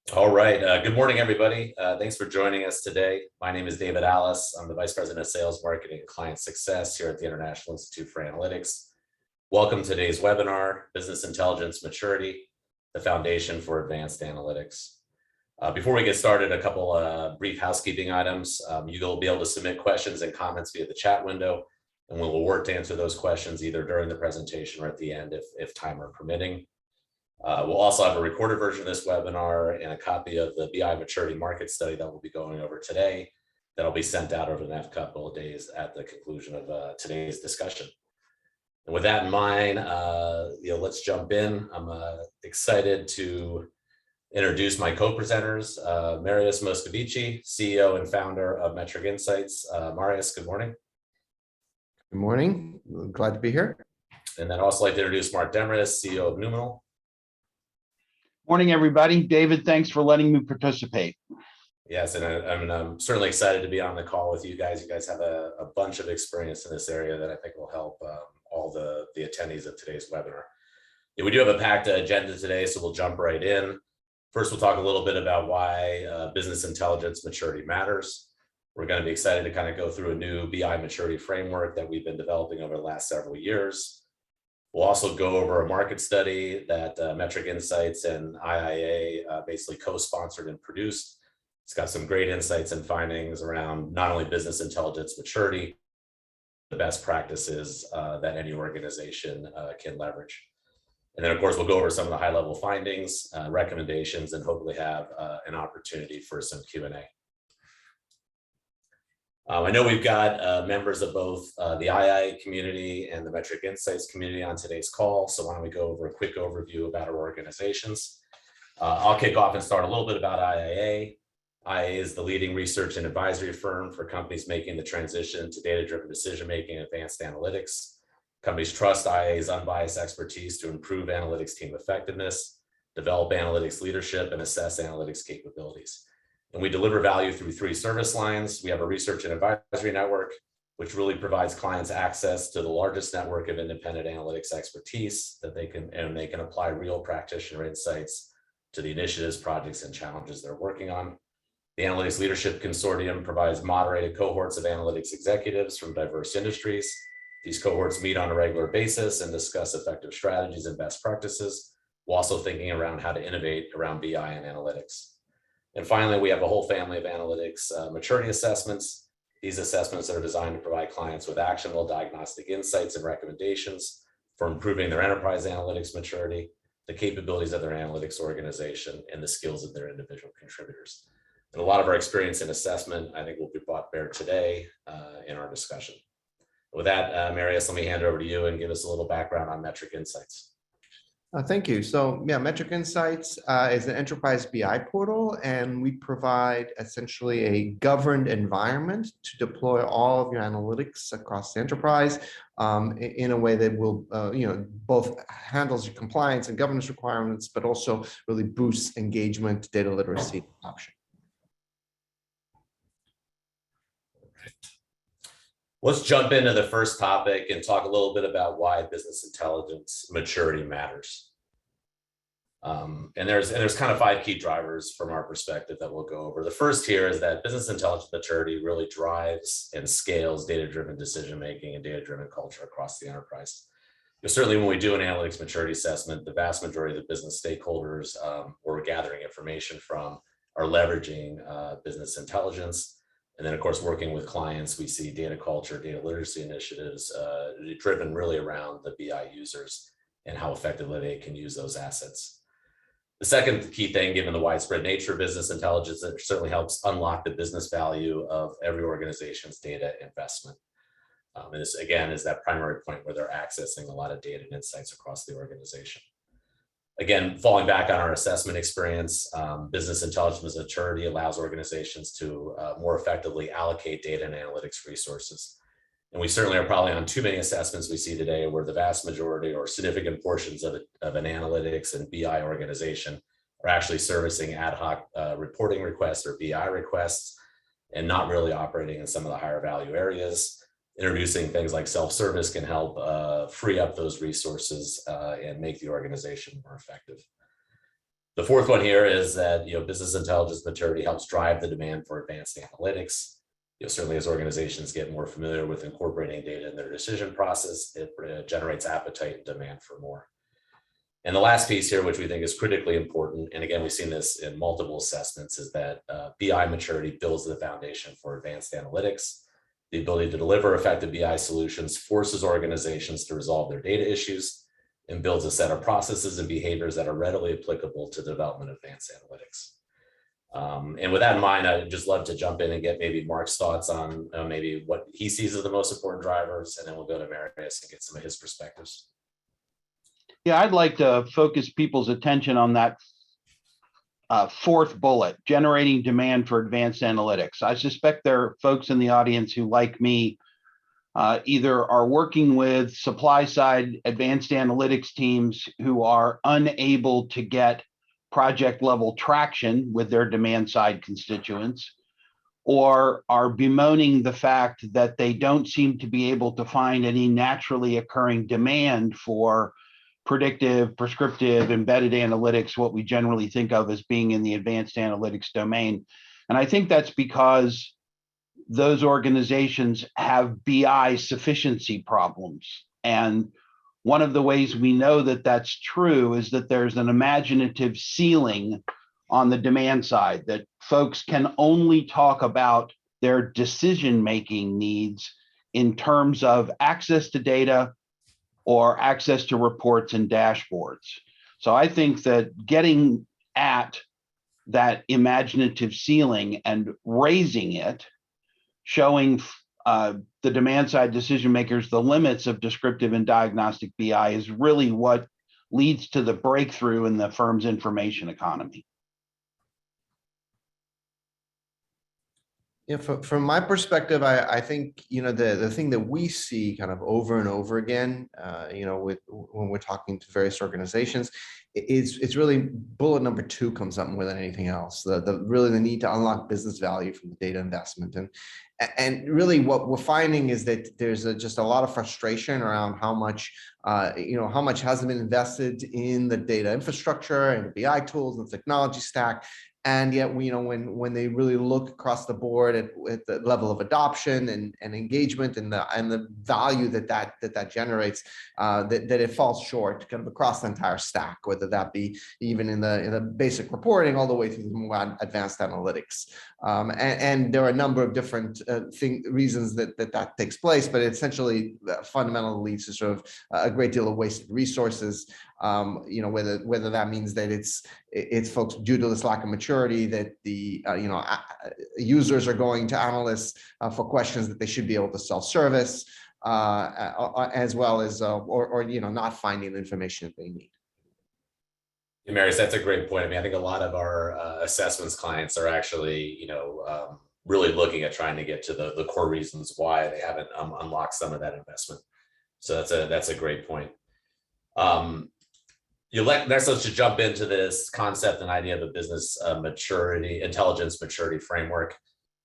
All right. Good morning, everybody. Thanks for joining us today. My name is David Alice. I'm the Vice President of Sales, Marketing, and Client Success here at the International Institute for Analytics. Welcome to today's webinar, Business Intelligence Maturity, the Foundation for Advanced Analytics. Before we get started, a couple brief housekeeping items. You'll be able to submit questions and comments via the chat window, and we will work to answer those questions either during the presentation or at the end if time are permitting. We'll also have a recorded version of this webinar and a copy of the BI Maturity Market Study that we'll be going over today that'll be sent out over the next couple of days at the conclusion of today's discussion. And with that in mind, let's jump in. I'm excited to introduce my co-presenters, Marius Moscovici, CEO and founder of Metric Insights. Marius, good morning. Good morning. Glad to be here. And then I'd also like to introduce Marc Demarest, CEO of Noumenal. Morning, everybody. David, thanks for letting me participate. Yes, and I'm certainly excited to be on the call with you guys. You guys have a bunch of experience in this area that I think will help all the attendees of today's webinar. Yeah, we do have a packed agenda today, so we'll jump right in. First, we'll talk a little bit about why business intelligence maturity matters. We're going to be excited to kind of go through a new BI maturity framework that we've been developing over the last several years. We'll also go over a market study that Metric Insights and IIA basically co-sponsored and produced. It's got some great insights and findings around not only business intelligence maturity, the best practices that any organization can leverage. And then, of course, we'll go over some of the high-level findings, recommendations, and hopefully have an opportunity for some Q&A. I know we've got members of both the II community and the Metric Insights community on today's call. So why don't we go over a quick overview about our organizations. I'll kick off and start a little bit about IIA. IIA is the leading research and advisory firm for companies making the transition to data-driven decision-making and advanced analytics. Companies trust IIA's unbiased expertise to improve analytics team effectiveness, develop analytics leadership, and assess analytics capabilities. And we deliver value through three service lines. We have a research and advisory network, which really provides clients access to the largest network of independent analytics expertise that they can apply real practitioner insights to the initiatives, projects, and challenges they're working on. The Analytics Leadership Consortium provides moderated cohorts of analytics executives from diverse industries. These cohorts meet on a regular basis and discuss effective strategies and best practices, while also thinking around how to innovate around BI and analytics. And finally, we have a whole family of analytics maturity assessments. These assessments are designed to provide clients with actionable diagnostic insights and recommendations for improving their enterprise analytics maturity, the capabilities of their analytics organization, and the skills of their individual contributors. And a lot of our experience in assessment, I think, will be brought bear today in our discussion. With that, Marius, let me hand it over to you and give us a little background on Metric Insights. Thank you. So yeah, Metric Insights is an enterprise BI portal, and we provide essentially a governed environment to deploy all of your analytics across the enterprise in a way that will, both handles your compliance and governance requirements, but also really boosts engagement, data literacy adoption. Let's jump into the first topic and talk a little bit about why business intelligence maturity matters. And there's kind of 5 key drivers from our perspective that we'll go over. The first here is that business intelligence maturity really drives and scales data-driven decision-making and data-driven culture across the enterprise. Certainly when we do an analytics maturity assessment, the vast majority of the business stakeholders we're gathering information from are leveraging business intelligence. And then, of course, working with clients, we see data culture, data literacy initiatives driven really around the BI users and how effectively they can use those assets. The second key thing, given the widespread nature of business intelligence, it certainly helps unlock the business value of every organization's data investment. And this, again, is that primary point where they're accessing a lot of data and insights across the organization. Again, falling back on our assessment experience, business intelligence maturity allows organizations to more effectively allocate data and analytics resources. And we certainly are probably on too many assessments we see today where the vast majority or significant portions of an analytics and BI organization are actually servicing ad hoc reporting requests or BI requests and not really operating in some of the higher value areas. Introducing things like self-service can help free up those resources and make the organization more effective. The fourth one here is that, business intelligence maturity helps drive the demand for advanced analytics. Certainly as organizations get more familiar with incorporating data in their decision process, it generates appetite and demand for more. And the last piece here, which we think is critically important, and again, we've seen this in multiple assessments, is that BI maturity builds the foundation for advanced analytics. The ability to deliver effective BI solutions forces organizations to resolve their data issues and builds a set of processes and behaviors that are readily applicable to the development of advanced analytics. And with that in mind, I'd just love to jump in and get maybe Marc's thoughts on maybe what he sees as the most important drivers, and then we'll go to Marius and get some of his perspectives. Yeah, I'd like to focus people's attention on that fourth bullet, generating demand for advanced analytics. I suspect there are folks in the audience who, like me, either are working with supply side advanced analytics teams who are unable to get project level traction with their demand side constituents, or are bemoaning the fact that they don't seem to be able to find any naturally occurring demand for predictive, prescriptive, embedded analytics, what we generally think of as being in the advanced analytics domain. And I think that's because those organizations have BI sufficiency problems. And one of the ways we know that that's true is that there's an imaginative ceiling on the demand side, that folks can only talk about their decision-making needs in terms of access to data or access to reports and dashboards. So I think that getting at that imaginative ceiling and raising it, showing the demand side decision makers the limits of descriptive and diagnostic BI is really what leads to the breakthrough in the firm's information economy. Yeah, from my perspective, I think, the thing that we see kind of over and over again, when we're talking to various organizations, it's really bullet number 2 comes up more than anything else. Really the need to unlock business value from the data investment. And really what we're finding is that there's just a lot of frustration around how much hasn't been invested in the data infrastructure and the BI tools and technology stack. And yet, when they really look across the board at the level of adoption and engagement and the value that generates, that it falls short kind of across the entire stack, whether that be even in the basic reporting all the way through the more advanced analytics. And there are a number of different reasons that takes place, but it essentially fundamentally leads to sort of a great deal of wasted resources. Whether that means that it's folks due to this lack of maturity that the users are going to analysts for questions that they should be able to self-service, as well as or not finding the information that they need. Yeah, Marius, that's a great point. I mean, I think a lot of our assessments clients are actually really looking at trying to get to the core reasons why they haven't unlocked some of that investment. So that's a great point. Next, let's just jump into this concept and idea of a business intelligence maturity framework.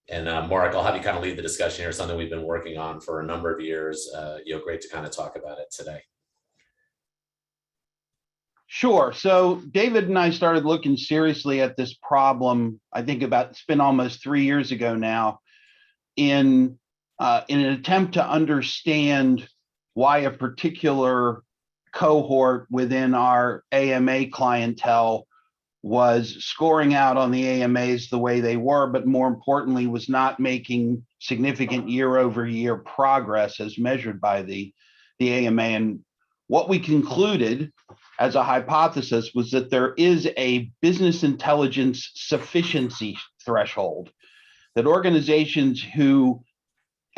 And Marc, I'll have you kind of lead the discussion here, something we've been working on for a number of years. Great to kind of talk about it today. Sure. So David and I started looking seriously at this problem, I think it's been almost 3 years ago now, in an attempt to understand why a particular cohort within our AMA clientele was scoring out on the AMAs the way they were, but more importantly, was not making significant year-over-year progress as measured by the AMA. And what we concluded as a hypothesis was that there is a business intelligence sufficiency threshold, that organizations who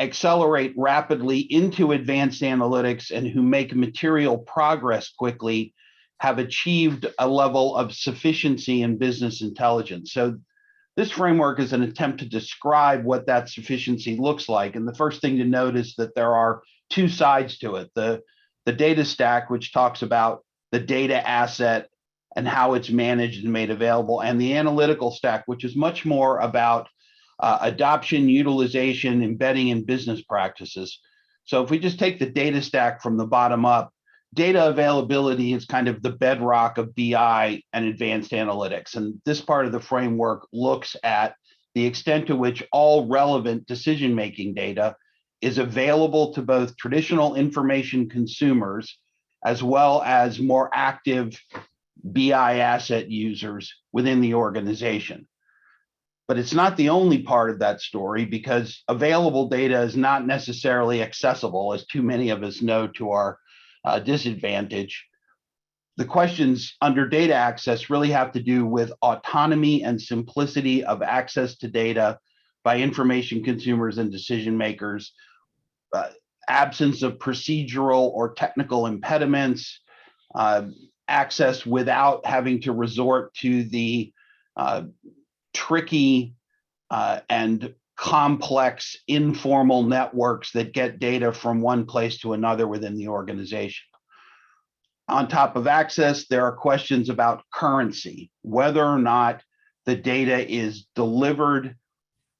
accelerate rapidly into advanced analytics and who make material progress quickly have achieved a level of sufficiency in business intelligence. So this framework is an attempt to describe what that sufficiency looks like. And the first thing to note is that there are 2 sides to it. The data stack, which talks about the data asset and how it's managed and made available, and the analytical stack, which is much more about adoption, utilization, embedding in business practices. So if we just take the data stack from the bottom up, data availability is kind of the bedrock of BI and advanced analytics. And this part of the framework looks at the extent to which all relevant decision-making data is available to both traditional information consumers as well as more active BI asset users within the organization. But it's not the only part of that story, because available data is not necessarily accessible, as too many of us know to our disadvantage. The questions under data access really have to do with autonomy and simplicity of access to data by information consumers and decision makers, absence of procedural or technical impediments, access without having to resort to the tricky and complex informal networks that get data from one place to another within the organization. On top of access, there are questions about currency, whether or not the data is delivered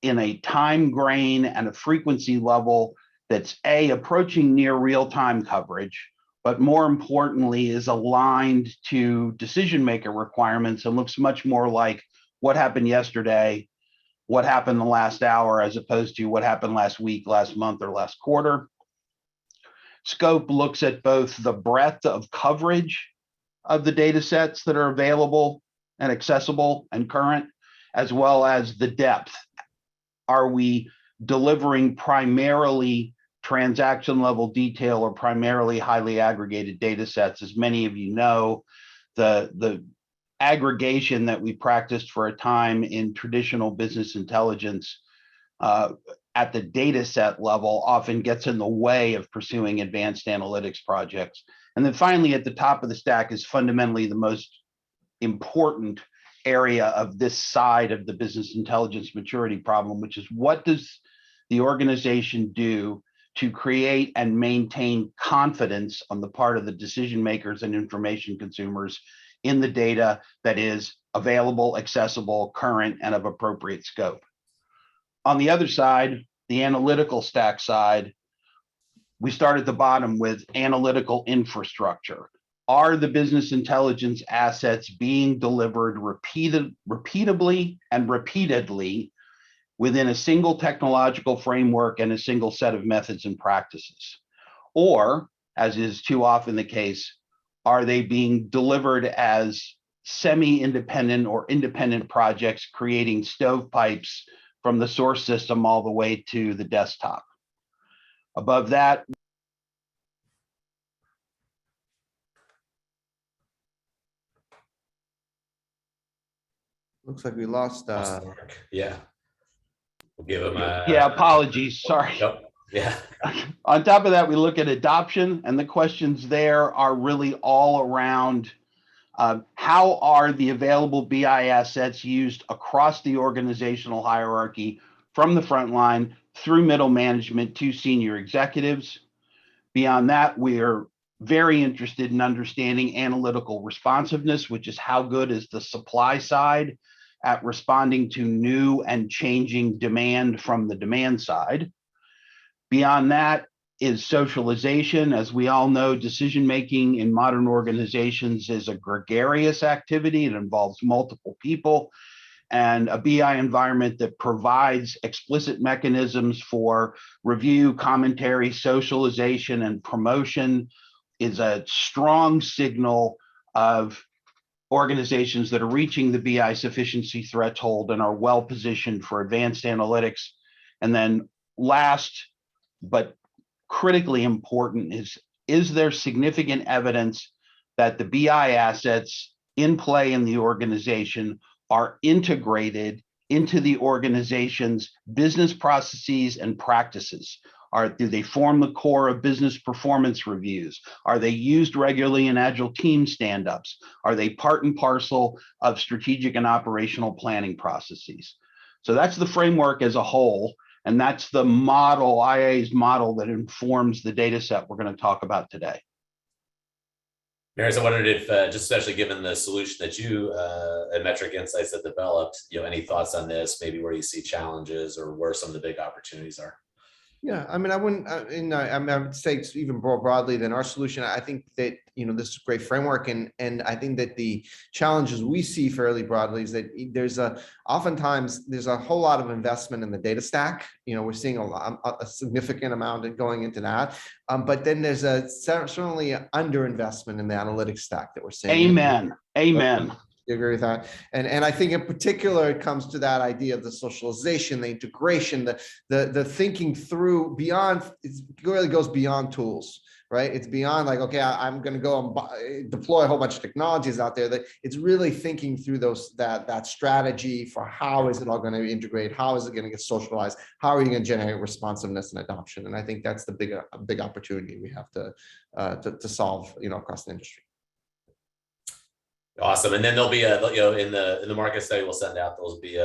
in a time grain and a frequency level that's approaching near real-time coverage, but more importantly is aligned to decision maker requirements and looks much more like what happened yesterday, what happened the last hour, as opposed to what happened last week, last month, or last quarter. Scope looks at both the breadth of coverage of the data sets that are available and accessible and current, as well as the depth. Are we delivering primarily transaction level detail or primarily highly aggregated data sets? As many of you know, the aggregation that we practiced for a time in traditional business intelligence at the data set level often gets in the way of pursuing advanced analytics projects. And then finally, at the top of the stack is fundamentally the most important area of this side of the business intelligence maturity problem, which is what does the organization do to create and maintain confidence on the part of the decision makers and information consumers in the data that is available, accessible, current, and of appropriate scope. On the other side, the analytical stack side, we start at the bottom with analytical infrastructure. Are the business intelligence assets being delivered repeatably and repeatedly within a single technological framework and a single set of methods and practices? Or, as is too often the case, are they being delivered as semi-independent or independent projects, creating stovepipes from the source system all the way to the desktop? Above that, looks like we lost. Yeah. We'll give him a. yeah, apologies, sorry. Yep. Yeah. On top of that, we look at adoption, and the questions there are really all around how are the available BI assets used across the organizational hierarchy from the front line through middle management to senior executives. Beyond that, we are very interested in understanding analytical responsiveness, which is how good is the supply side at responding to new and changing demand from the demand side. Beyond that is socialization. As we all know, decision-making in modern organizations is a gregarious activity. It involves multiple people, and a BI environment that provides explicit mechanisms for review, commentary, socialization, and promotion is a strong signal of organizations that are reaching the BI sufficiency threshold and are well positioned for advanced analytics. And then last, but critically important, is there significant evidence that the BI assets in play in the organization are integrated into the organization's business processes and practices? Do they form the core of business performance reviews? Are they used regularly in agile team stand-ups? Are they part and parcel of strategic and operational planning processes? So that's the framework as a whole, and that's the model, IA's model, that informs the data set we're going to talk about today. Marius, I wondered if, just especially given the solution that you at Metric Insights have developed, any thoughts on this, maybe where you see challenges or where some of the big opportunities are? Yeah, I mean, I wouldn't, I would say it's even more broadly than our solution. I think that, this is a great framework, and I think that the challenges we see fairly broadly is that oftentimes there's a whole lot of investment in the data stack. We're seeing a significant amount of going into that. But then there's certainly underinvestment in the analytics stack that we're seeing. Amen. Amen. You agree with that? And I think in particular, it comes to that idea of the socialization, the integration, the thinking through beyond, it really goes beyond tools, right? It's beyond like, okay, I'm going to go and deploy a whole bunch of technologies out there. That it's really thinking through that strategy for how is it all going to integrate? How is it going to get socialized? How are you going to generate responsiveness and adoption? And I think that's the big opportunity we have to solve, across the industry. Awesome. And then there'll be in the market study we'll send out, there'll be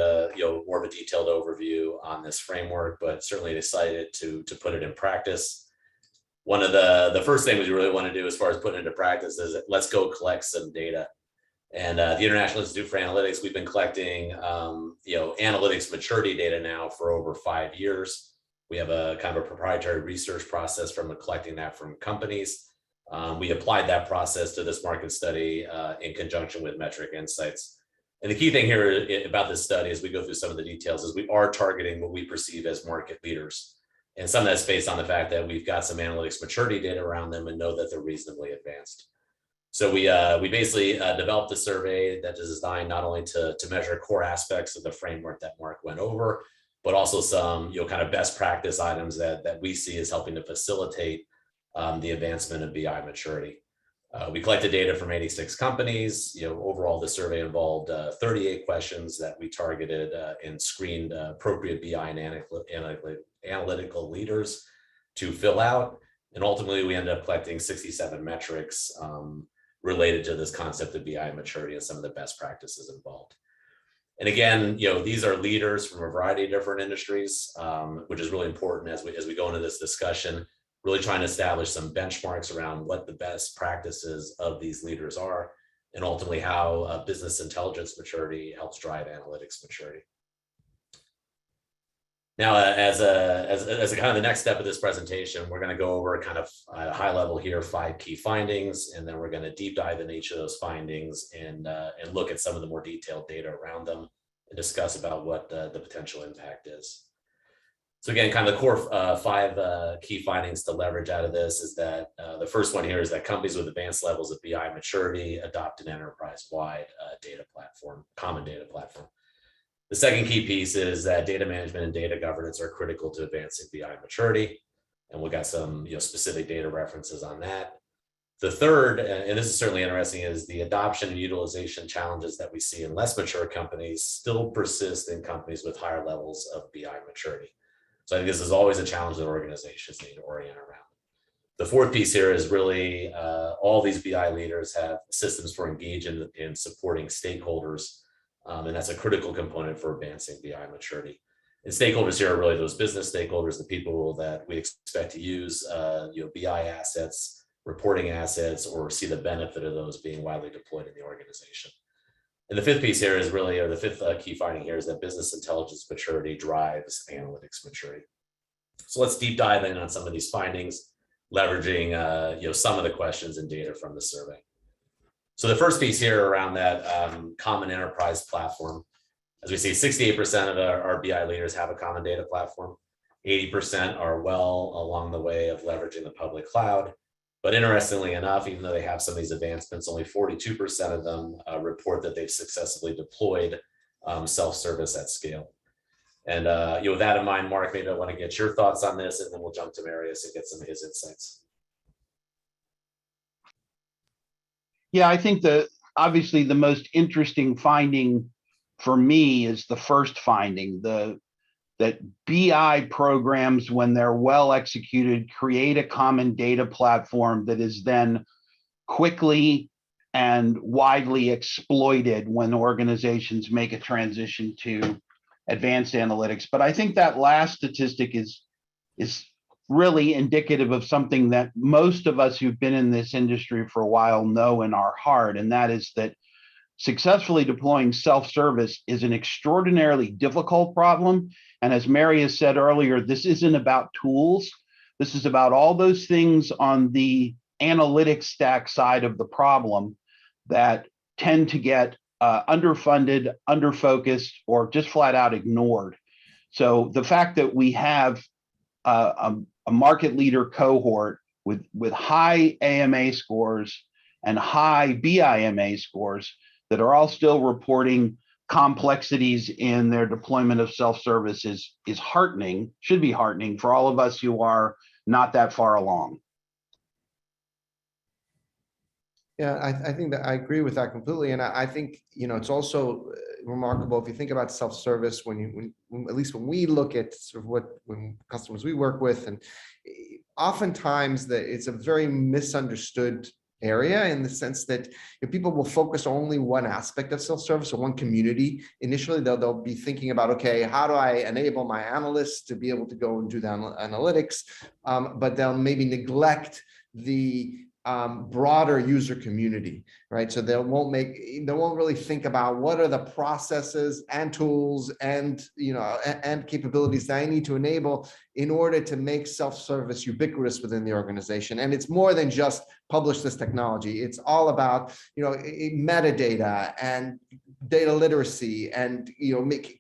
more of a detailed overview on this framework, but certainly excited to put it in practice. One of the first things we really want to do as far as putting it into practice is let's go collect some data. And the International Institute for Analytics, we've been collecting analytics maturity data now for over 5 years. We have a kind of a proprietary research process from collecting that from companies. We applied that process to this market study in conjunction with Metric Insights. And the key thing here about this study, as we go through some of the details, is we are targeting what we perceive as market leaders. And some of that's based on the fact that we've got some analytics maturity data around them and know that they're reasonably advanced. So we basically developed a survey that is designed not only to measure core aspects of the framework that Mark went over, but also some kind of best practice items that we see as helping to facilitate the advancement of BI maturity. We collected data from 86 companies. Overall, the survey involved 38 questions that we targeted and screened appropriate BI and analytical leaders to fill out. And ultimately, we ended up collecting 67 metrics related to this concept of BI maturity and some of the best practices involved. And again, these are leaders from a variety of different industries, which is really important as we go into this discussion. Really trying to establish some benchmarks around what the best practices of these leaders are, and ultimately how business intelligence maturity helps drive analytics maturity. Now, as a kind of the next step of this presentation, we're going to go over kind of at a high level here 5 key findings, and then we're going to deep dive in each of those findings and look at some of the more detailed data around them and discuss about what the potential impact is. So again, kind of the core 5 key findings to leverage out of this is that the first one here is that companies with advanced levels of BI maturity adopt an enterprise-wide data platform, common data platform. The second key piece is that data management and data governance are critical to advancing BI maturity, and we've got some specific data references on that. The third, and this is certainly interesting, is the adoption and utilization challenges that we see in less mature companies still persist in companies with higher levels of BI maturity. So I think this is always a challenge that organizations need to orient around. The fourth piece here is really all these BI leaders have systems for engaging in supporting stakeholders, and that's a critical component for advancing BI maturity. And stakeholders here are really those business stakeholders, the people that we expect to use BI assets, reporting assets, or see the benefit of those being widely deployed in the organization. And the fifth piece here is really, or the fifth key finding here is that business intelligence maturity drives analytics maturity. So let's deep dive in on some of these findings, leveraging some of the questions and data from the survey. So the first piece here around that common enterprise platform, as we see, 68% of our BI leaders have a common data platform. 80% are well along the way of leveraging the public cloud. But interestingly enough, even though they have some of these advancements, only 42% of them report that they've successfully deployed self-service at scale. And with that in mind, Mark, maybe I want to get your thoughts on this, and then we'll jump to Marius and get some of his insights. Yeah, I think obviously the most interesting finding for me is the first finding, that BI programs, when they're well executed, create a common data platform that is then quickly and widely exploited when organizations make a transition to advanced analytics. But I think that last statistic is really indicative of something that most of us who've been in this industry for a while know in our heart, and that is that successfully deploying self-service is an extraordinarily difficult problem. And as Marius said earlier, this isn't about tools. This is about all those things on the analytics stack side of the problem that tend to get underfunded, underfocused, or just flat out ignored. So the fact that we have a market leader cohort with high AMA scores and high BIMA scores that are all still reporting complexities in their deployment of self-service is heartening, should be heartening for all of us who are not that far along. Yeah, I think that I agree with that completely. And I think, it's also remarkable if you think about self-service when at least when we look at sort of when customers we work with, and oftentimes that it's a very misunderstood area in the sense that if people will focus only one aspect of self-service or one community. Initially, they'll be thinking about, okay, how do I enable my analysts to be able to go and do the analytics? But they'll maybe neglect the broader user community, right? So they won't really think about what are the processes and tools and and capabilities that I need to enable in order to make self-service ubiquitous within the organization. And it's more than just publish this technology. It's all about metadata and data literacy and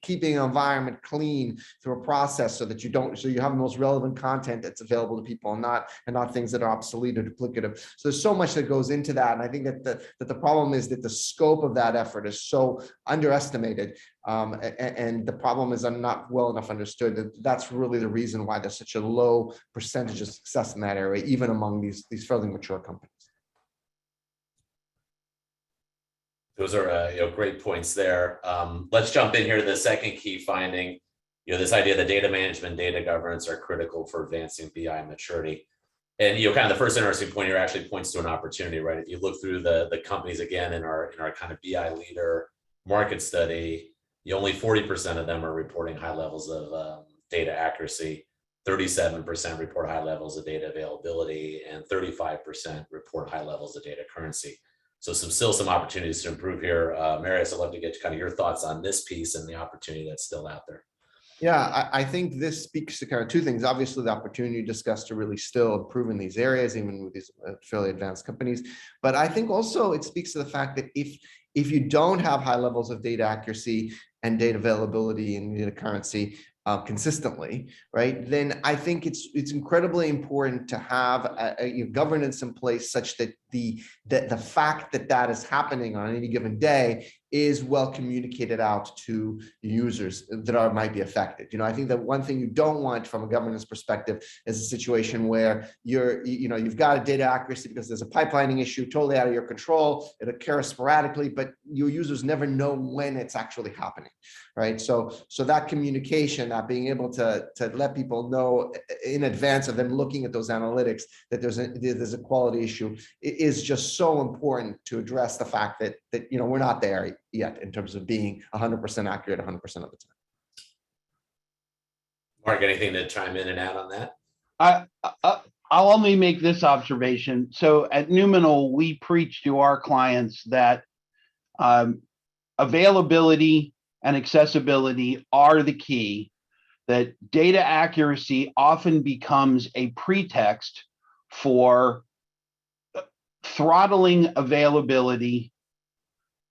keeping an environment clean through a process so that you have the most relevant content that's available to people and not things that are obsolete or duplicative. So there's so much that goes into that. And I think that the problem is that the scope of that effort is so underestimated. And the problem is not well enough understood. That's really the reason why there's such a low percentage of success in that area, even among these fairly mature companies. Those are great points there. Let's jump in here to the second key finding. This idea that data management, data governance are critical for advancing BI maturity. And kind of the first interesting point here actually points to an opportunity, right? If you look through the companies again in our kind of BI leader market study, only 40% of them are reporting high levels of data accuracy. 37% report high levels of data availability, and 35% report high levels of data currency. So still some opportunities to improve here. Marius, I'd love to get kind of your thoughts on this piece and the opportunity that's still out there. Yeah, I think this speaks to kind of two things. Obviously, the opportunity you discussed to really still improve in these areas, even with these fairly advanced companies. But I think also it speaks to the fact that if you don't have high levels of data accuracy and data availability and data currency consistently, right, then I think it's incredibly important to have a governance in place such that the fact that is happening on any given day is well communicated out to users that might be affected. I think that one thing you don't want from a governance perspective is a situation where you've got a data accuracy because there's a pipelining issue totally out of your control. It occurs sporadically, but your users never know when it's actually happening, right? So that communication, that being able to let people know in advance of them looking at those analytics that there's a quality issue is just so important to address the fact that we're not there yet in terms of being 100% accurate 100% of the time. Mark, anything to chime in and add on that? I'll only make this observation. So at Noumenal, we preach to our clients that availability and accessibility are the key, that data accuracy often becomes a pretext for throttling availability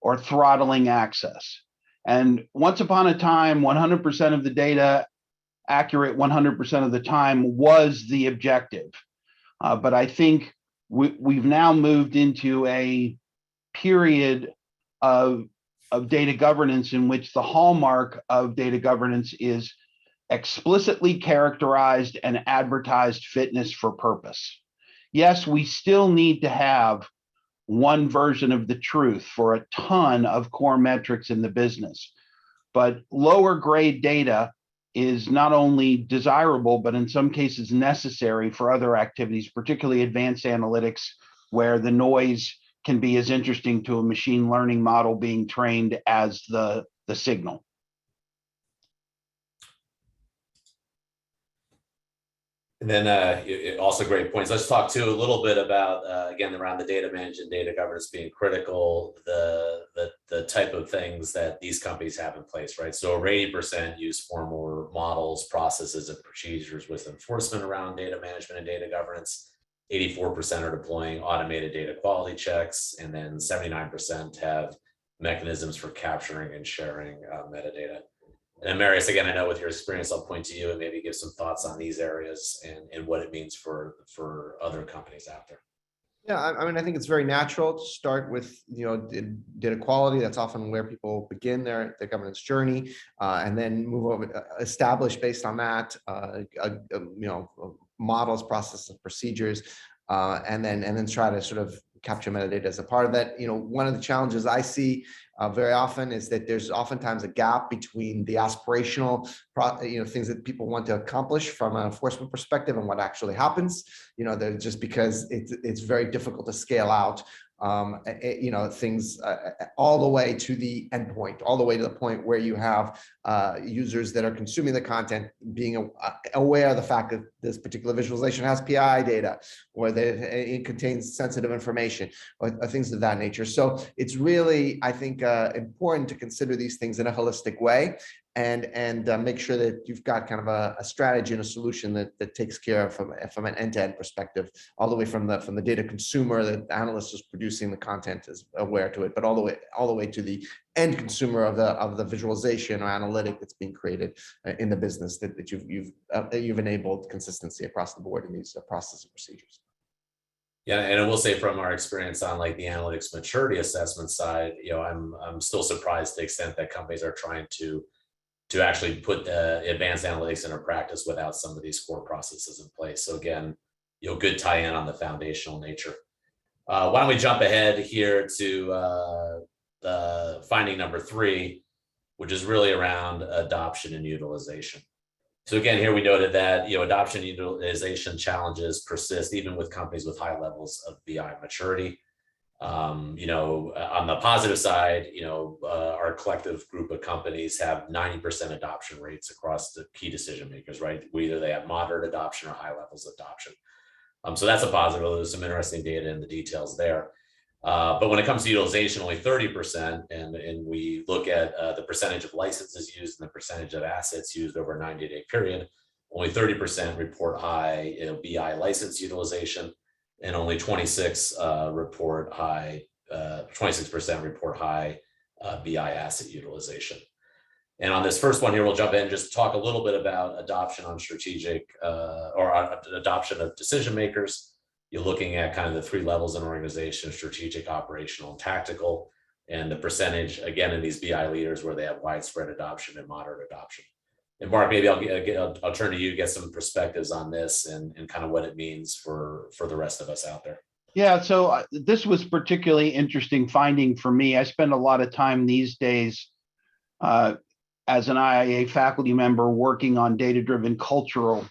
or throttling access. And once upon a time, 100% of the data accurate 100% of the time was the objective. But I think we've now moved into a period of data governance in which the hallmark of data governance is explicitly characterized and advertised fitness for purpose. Yes, we still need to have one version of the truth for a ton of core metrics in the business, but lower grade data is not only desirable, but in some cases necessary for other activities, particularly advanced analytics, where the noise can be as interesting to a machine learning model being trained as the signal. And then also great points. Let's talk too a little bit about again around the data management, data governance being critical, the type of things that these companies have in place, right? So over 80% use formal models, processes, and procedures with enforcement around data management and data governance. 84% are deploying automated data quality checks, and then 79% have mechanisms for capturing and sharing metadata. And Marius, again, I know with your experience, I'll point to you and maybe give some thoughts on these areas and what it means for other companies out there. Yeah, I mean, I think it's very natural to start with, data quality. That's often where people begin their governance journey, and then move over, establish based on that, models, processes, procedures, and then try to sort of capture metadata as a part of that. One of the challenges I see very often is that there's oftentimes a gap between the aspirational, things that people want to accomplish from an enforcement perspective and what actually happens. They're just because it's very difficult to scale out. Things all the way to the endpoint, all the way to the point where you have users that are consuming the content being aware of the fact that this particular visualization has PI data, or that it contains sensitive information, or things of that nature. So it's really, I think, important to consider these things in a holistic way, and make sure that you've got kind of a strategy and a solution that takes care of from an end-to-end perspective, all the way from the data consumer, the analyst is producing the content is aware to it, but all the way to the end consumer of the visualization or analytic that's being created in the business that you've enabled consistency across the board in these processes and procedures. Yeah, and I will say from our experience on like the analytics maturity assessment side, I'm still surprised to the extent that companies are trying to actually put advanced analytics into practice without some of these core processes in place. So again, good tie-in on the foundational nature. Why don't we jump ahead here to finding number 3, which is really around adoption and utilization. So again, here we noted that adoption and utilization challenges persist even with companies with high levels of BI maturity. On the positive side, our collective group of companies have 90% adoption rates across the key decision makers, right? Either they have moderate adoption or high levels of adoption. So that's a positive. There's some interesting data in the details there. But when it comes to utilization, only 30%, and we look at the percentage of licenses used and the percentage of assets used over a 90-day period, only 30% report high BI license utilization, and only 26% report high BI asset utilization. And on this first one here, we'll jump in and just talk a little bit about adoption on strategic or adoption of decision makers. You're looking at kind of the 3 levels in organization: strategic, operational, and tactical, and the percentage again in these BI leaders where they have widespread adoption and moderate adoption. And Mark, maybe I'll turn to you to get some perspectives on this and kind of what it means for the rest of us out there. Yeah, so this was particularly interesting finding for me. I spend a lot of time these days as an IIA faculty member working on data-driven cultural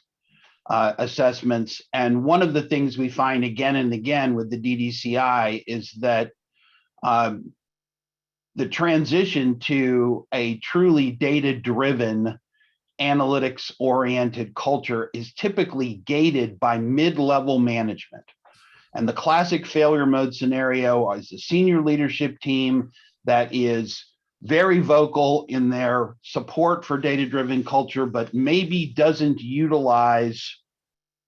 assessments. And one of the things we find again and again with the DDCI is that the transition to a truly data-driven, analytics-oriented culture is typically gated by mid-level management. And the classic failure mode scenario is a senior leadership team that is very vocal in their support for data-driven culture, but maybe doesn't utilize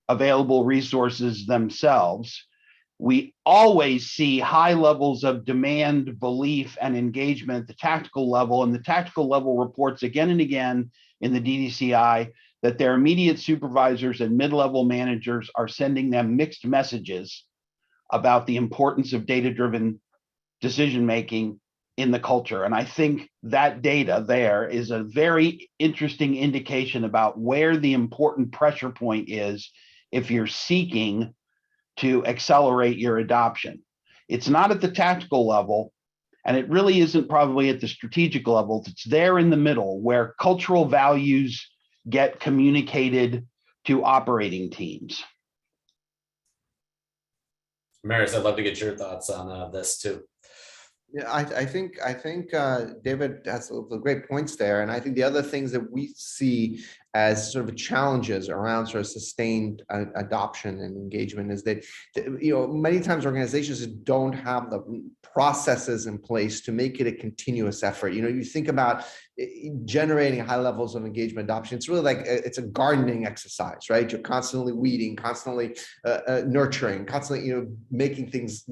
available resources themselves. We always see high levels of demand, belief, and engagement at the tactical level, and the tactical level reports again and again in the DDCI that their immediate supervisors and mid-level managers are sending them mixed messages about the importance of data-driven decision-making in the culture. And I think that data there is a very interesting indication about where the important pressure point is if you're seeking to accelerate your adoption. It's not at the tactical level, and it really isn't probably at the strategic level. It's there in the middle where cultural values get communicated to operating teams. Marius, I'd love to get your thoughts on this too. Yeah, I think David has some great points there, and I think the other things that we see as sort of challenges around sort of sustained adoption and engagement is that, many times organizations don't have the processes in place to make it a continuous effort. You think about generating high levels of engagement adoption. It's really like it's a gardening exercise, right? You're constantly weeding, constantly nurturing, constantly making things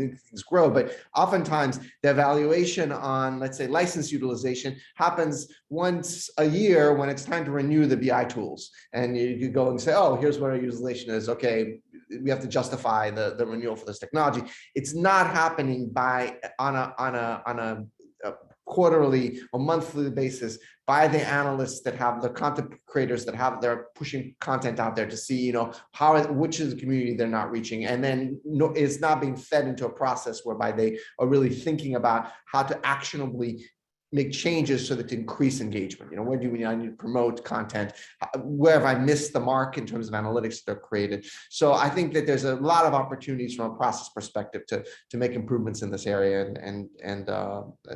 grow. But oftentimes the evaluation on, let's say, license utilization happens once a year when it's time to renew the BI tools, and you go and say, oh, here's what our utilization is. Okay, we have to justify the renewal for this technology. It's not happening on a quarterly or monthly basis by the analysts that have the content creators that have they're pushing content out there to see which is the community they're not reaching, and then it's not being fed into a process whereby they are really thinking about how to actionably make changes so that to increase engagement. Where do I need to promote content? Where have I missed the mark in terms of analytics that are created? So I think that there's a lot of opportunities from a process perspective to make improvements in this area, and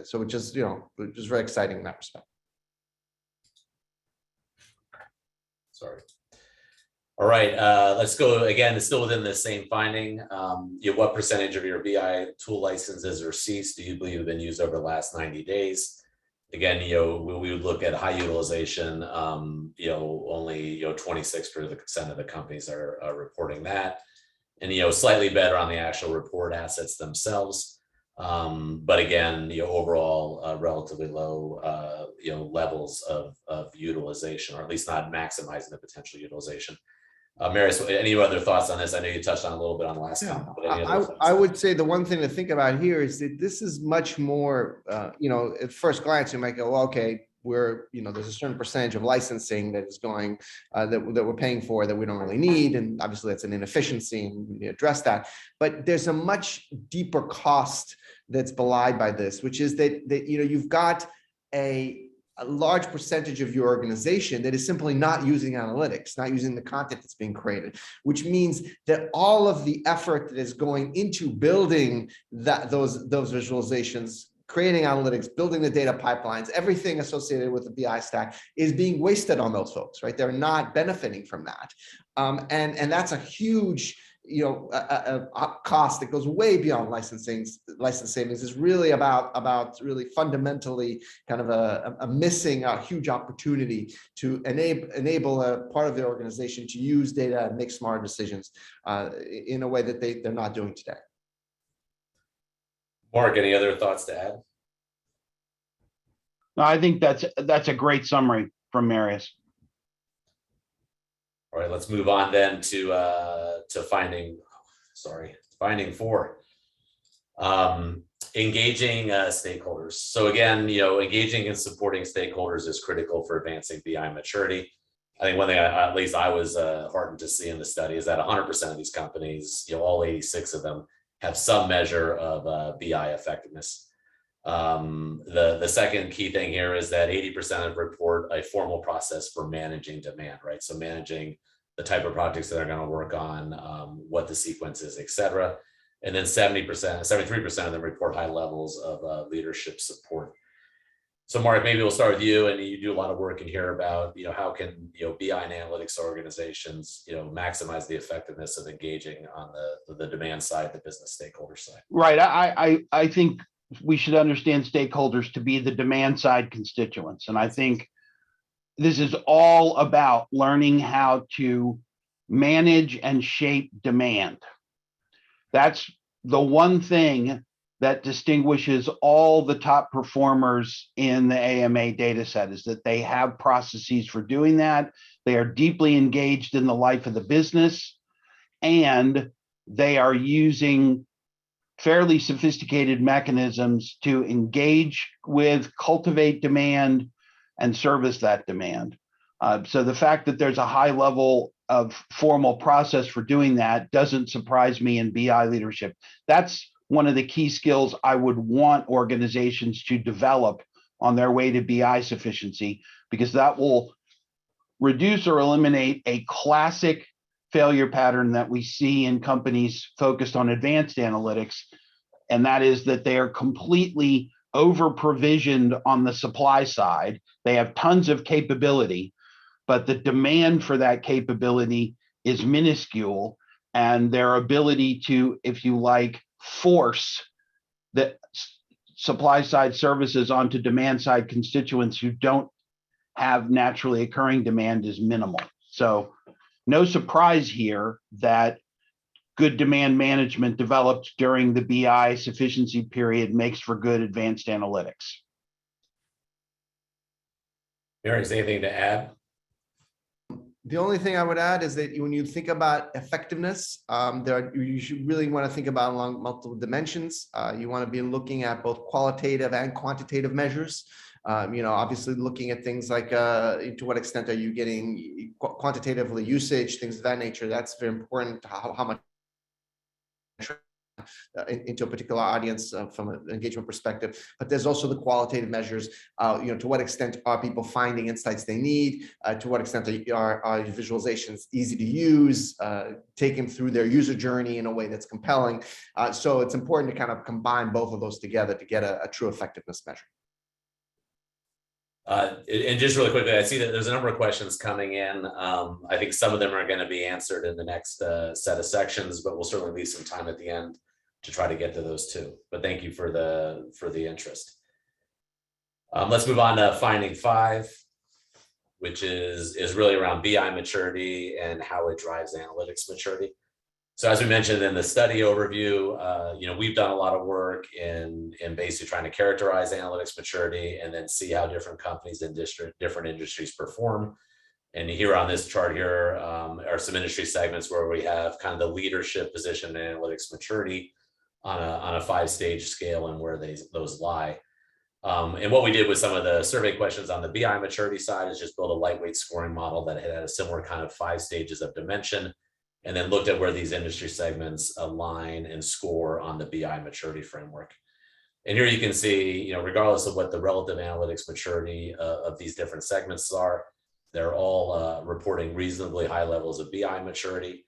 so it just very exciting in that respect. Sorry. All right, let's go again. It's still within the same finding. What percentage of your BI tool licenses or seats do you believe have been used over the last 90 days? Again, we would look at high utilization. Only 26% of the companies are reporting that, and slightly better on the actual report assets themselves. But again, overall relatively low levels of utilization, or at least not maximizing the potential utilization. Marius, any other thoughts on this? I know you touched on a little bit on the last comment. I would say the one thing to think about here is that this is much more, at first glance, you might go, well, okay, there's a certain percentage of licensing that is going, that we're paying for that we don't really need. And obviously that's an inefficiency, and we need to address that. But there's a much deeper cost that's belied by this, which is that you've got a large percentage of your organization that is simply not using analytics, not using the content that's being created, which means that all of the effort that is going into building those visualizations, creating analytics, building the data pipelines, everything associated with the BI stack is being wasted on those folks, right? They're not benefiting from that. And that's a huge a cost that goes way beyond license savings. Is really about really fundamentally kind of a missing a huge opportunity to enable a part of the organization to use data and make smart decisions in a way that they're not doing today. Mark, any other thoughts to add? No, I think that's a great summary from Marius. All right, let's move on then to finding 4. Engaging stakeholders. So again, engaging and supporting stakeholders is critical for advancing BI maturity. I think one thing at least I was heartened to see in the study is that 100% of these companies, all 86 of them, have some measure of BI effectiveness. The second key thing here is that 80% of report a formal process for managing demand, right? So managing the type of projects that they're going to work on, what the sequence is, et cetera. And then 73% of them report high levels of leadership support. So Mark, maybe we'll start with you, and you do a lot of work in here about, how can, BI and analytics organizations, maximize the effectiveness of engaging on the demand side, the business stakeholder side. Right. I think we should understand stakeholders to be the demand side constituents. And I think this is all about learning how to manage and shape demand. That's the one thing that distinguishes all the top performers in the AMA data set, is that they have processes for doing that. They are deeply engaged in the life of the business, and they are using fairly sophisticated mechanisms to engage with, cultivate demand, and service that demand. So the fact that there's a high level of formal process for doing that doesn't surprise me in BI leadership. That's one of the key skills I would want organizations to develop on their way to BI sufficiency, because that will reduce or eliminate a classic failure pattern that we see in companies focused on advanced analytics, and that is that they are completely over provisioned on the supply side. They have tons of capability, but the demand for that capability is minuscule, and their ability to, if you like, force the supply side services onto demand side constituents who don't have naturally occurring demand is minimal. So no surprise here that good demand management developed during the BI sufficiency period makes for good advanced analytics. Marius, anything to add? The only thing I would add is that when you think about effectiveness, you should really want to think about along multiple dimensions. You want to be looking at both qualitative and quantitative measures. Obviously looking at things like to what extent are you getting quantitatively usage, things of that nature. That's very important. How much into a particular audience from an engagement perspective, but there's also the qualitative measures. To what extent are people finding insights they need? To what extent are visualizations easy to use? Take them through their user journey in a way that's compelling. So it's important to kind of combine both of those together to get a true effectiveness measure. And just really quickly, I see that there's a number of questions coming in. I think some of them are going to be answered in the next set of sections, but we'll certainly leave some time at the end to try to get to those too. But thank you for the interest. Let's move on to finding 5, which is really around BI maturity and how it drives analytics maturity. So as we mentioned in the study overview, we've done a lot of work in basically trying to characterize analytics maturity and then see how different companies in different industries perform. And here on this chart here are some industry segments where we have kind of the leadership position in analytics maturity on a 5-stage scale and where those lie. And what we did with some of the survey questions on the BI maturity side is just build a lightweight scoring model that had a similar kind of 5 stages of dimension, and then looked at where these industry segments align and score on the BI maturity framework. And here you can see, regardless of what the relative analytics maturity of these different segments are, they're all reporting reasonably high levels of BI maturity.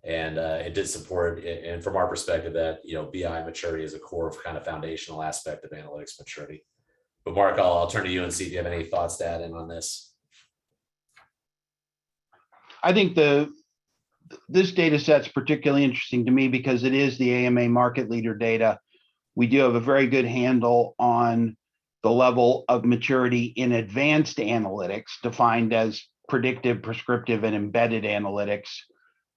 And it did support, and from our perspective, that BI maturity is a core kind of foundational aspect of analytics maturity. But Mark, I'll turn to you and see if you have any thoughts to add in on this. I think this data set's particularly interesting to me because it is the AMA market leader data. We do have a very good handle on the level of maturity in advanced analytics, defined as predictive, prescriptive, and embedded analytics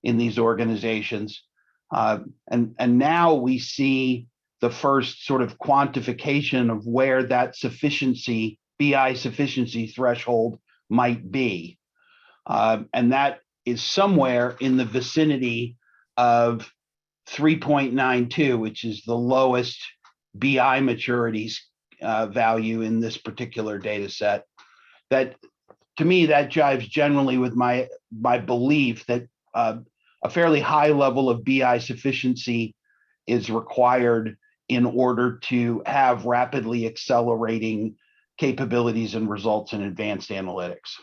in these organizations. And now we see the first sort of quantification of where that sufficiency, BI sufficiency threshold might be. And that is somewhere in the vicinity of 3.92, which is the lowest BI maturity value in this particular data set. That, to me, that jives generally with my belief that a fairly high level of BI sufficiency is required in order to have rapidly accelerating capabilities and results in advanced analytics.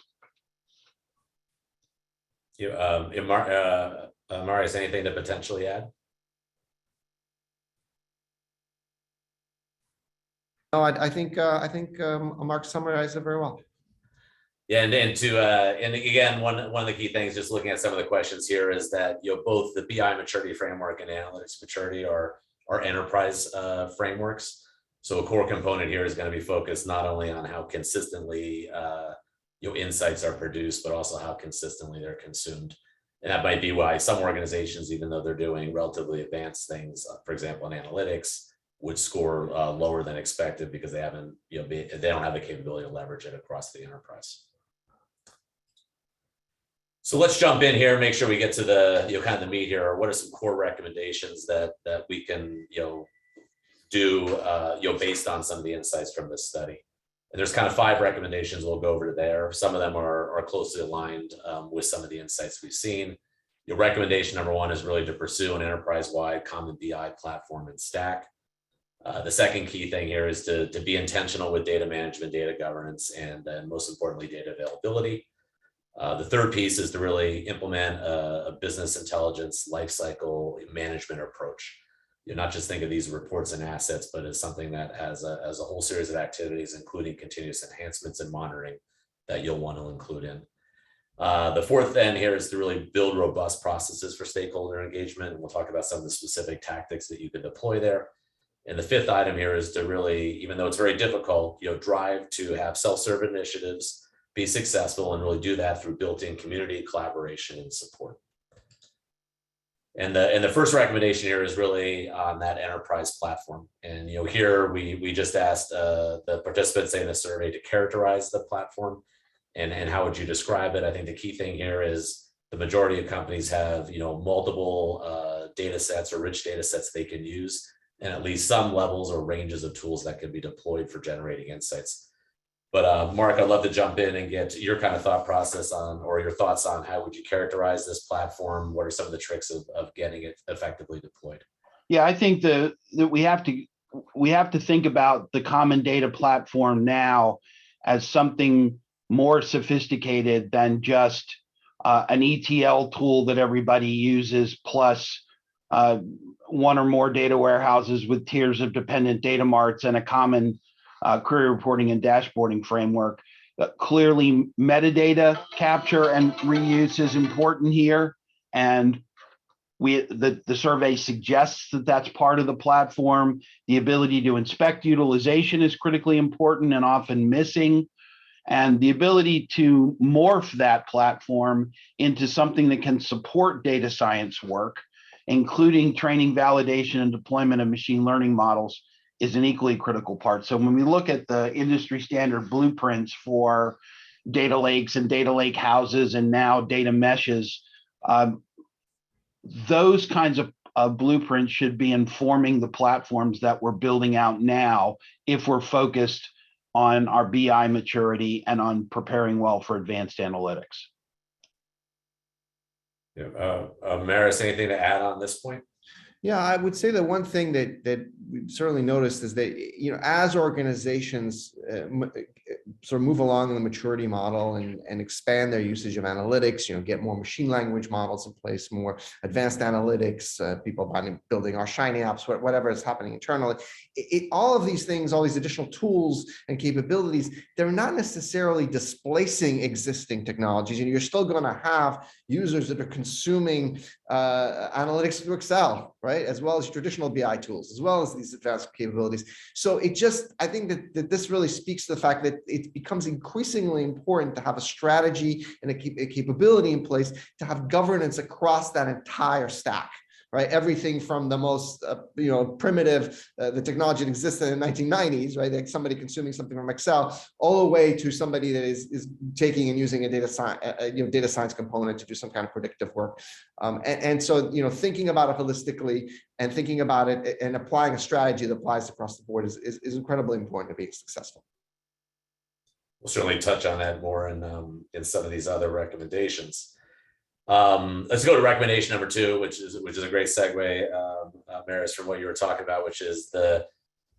Marius, anything to potentially add? No, I think Mark summarized it very well. Yeah, and again, one of the key things, just looking at some of the questions here, is that both the BI maturity framework and analytics maturity are enterprise frameworks. So a core component here is going to be focused not only on how consistently insights are produced, but also how consistently they're consumed. And that might be why some organizations, even though they're doing relatively advanced things, for example, in analytics, would score lower than expected because they haven't, they don't have the capability to leverage it across the enterprise. So let's jump in here and make sure we get to the kind of the meat here. What are some core recommendations that we can do based on some of the insights from this study? And there's kind of 5 recommendations we'll go over to there. Some of them are closely aligned with some of the insights we've seen. Recommendation number 1 is really to pursue an enterprise-wide common BI platform and stack. The second key thing here is to be intentional with data management, data governance, and most importantly, data availability. The third piece is to really implement a business intelligence lifecycle management approach. Not just think of these reports and assets, but as something that has a whole series of activities, including continuous enhancements and monitoring, that you'll want to include in. The fourth end here is to really build robust processes for stakeholder engagement. And we'll talk about some of the specific tactics that you can deploy there. And the fifth item here is to really, even though it's very difficult, drive to have self-serve initiatives, be successful, and really do that through built-in community collaboration and support. And the first recommendation here is really on that enterprise platform. And here we just asked the participants in the survey to characterize the platform and how would you describe it. I think the key thing here is the majority of companies have multiple data sets or rich data sets they can use, and at least some levels or ranges of tools that can be deployed for generating insights. But Mark, I'd love to jump in and get your kind of thought process on, or your thoughts on how would you characterize this platform? What are some of the tricks of getting it effectively deployed? Yeah, I think that we have to think about the common data platform now as something more sophisticated than just an ETL tool that everybody uses, plus one or more data warehouses with tiers of dependent data marts and a common query reporting and dashboarding framework. Clearly, metadata capture and reuse is important here, and the survey suggests that that's part of the platform. The ability to inspect utilization is critically important and often missing. And the ability to morph that platform into something that can support data science work, including training, validation, and deployment of machine learning models, is an equally critical part. So when we look at the industry standard blueprints for data lakes and data lake houses and now data meshes, those kinds of blueprints should be informing the platforms that we're building out now if we're focused on our BI maturity and on preparing well for advanced analytics. Yeah, Marius, anything to add on this point? Yeah, I would say that one thing that we've certainly noticed is that, as organizations sort of move along in the maturity model and expand their usage of analytics, get more machine language models in place, more advanced analytics, people building our Shiny apps, whatever is happening internally. All of these things, all these additional tools and capabilities, they're not necessarily displacing existing technologies. You're still going to have users that are consuming analytics through Excel, right? As well as traditional BI tools, as well as these advanced capabilities. So I think that this really speaks to the fact that it becomes increasingly important to have a strategy and a capability in place to have governance across that entire stack. Right, everything from the most primitive, the technology that existed in the 1990s, right, like somebody consuming something from Excel, all the way to somebody that is taking and using a data science component to do some kind of predictive work, and so thinking about it holistically and thinking about it and applying a strategy that applies across the board is incredibly important to be successful. We'll certainly touch on that more in some of these other recommendations. Let's go to recommendation number 2, which is a great segue, Marius, from what you were talking about, which is the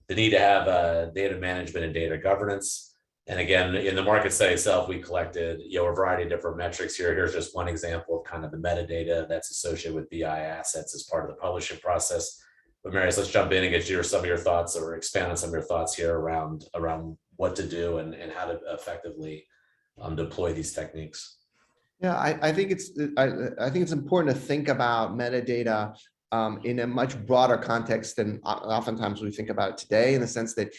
need to have data management and data governance. And again, in the market study itself, we collected a variety of different metrics here. Here's just one example of kind of the metadata that's associated with BI assets as part of the publishing process. But Marius, let's jump in and get some of your thoughts, or expand on some of your thoughts here around what to do and how to effectively deploy these techniques. Yeah, I think it's important to think about metadata in a much broader context than oftentimes we think about it today, in the sense that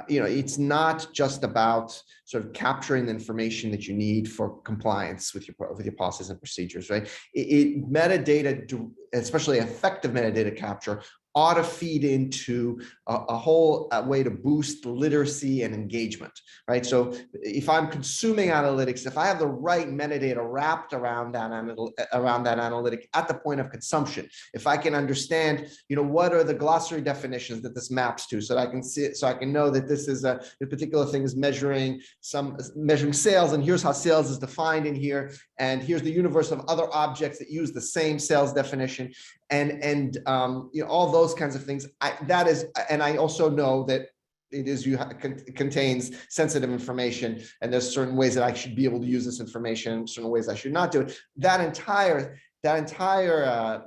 it's not just about sort of capturing the information that you need for compliance with your policies and procedures, right? Metadata, especially effective metadata capture, ought to feed into a whole way to boost literacy and engagement, right? So if I'm consuming analytics, if I have the right metadata wrapped around that analytic at the point of consumption, if I can understand, what are the glossary definitions that this maps to, so that I can see it, so I can know that this is a particular thing is measuring sales, and here's how sales is defined in here, and here's the universe of other objects that use the same sales definition, and all those kinds of things. And I also know that it contains sensitive information, and there's certain ways that I should be able to use this information, certain ways I should not do it. That entire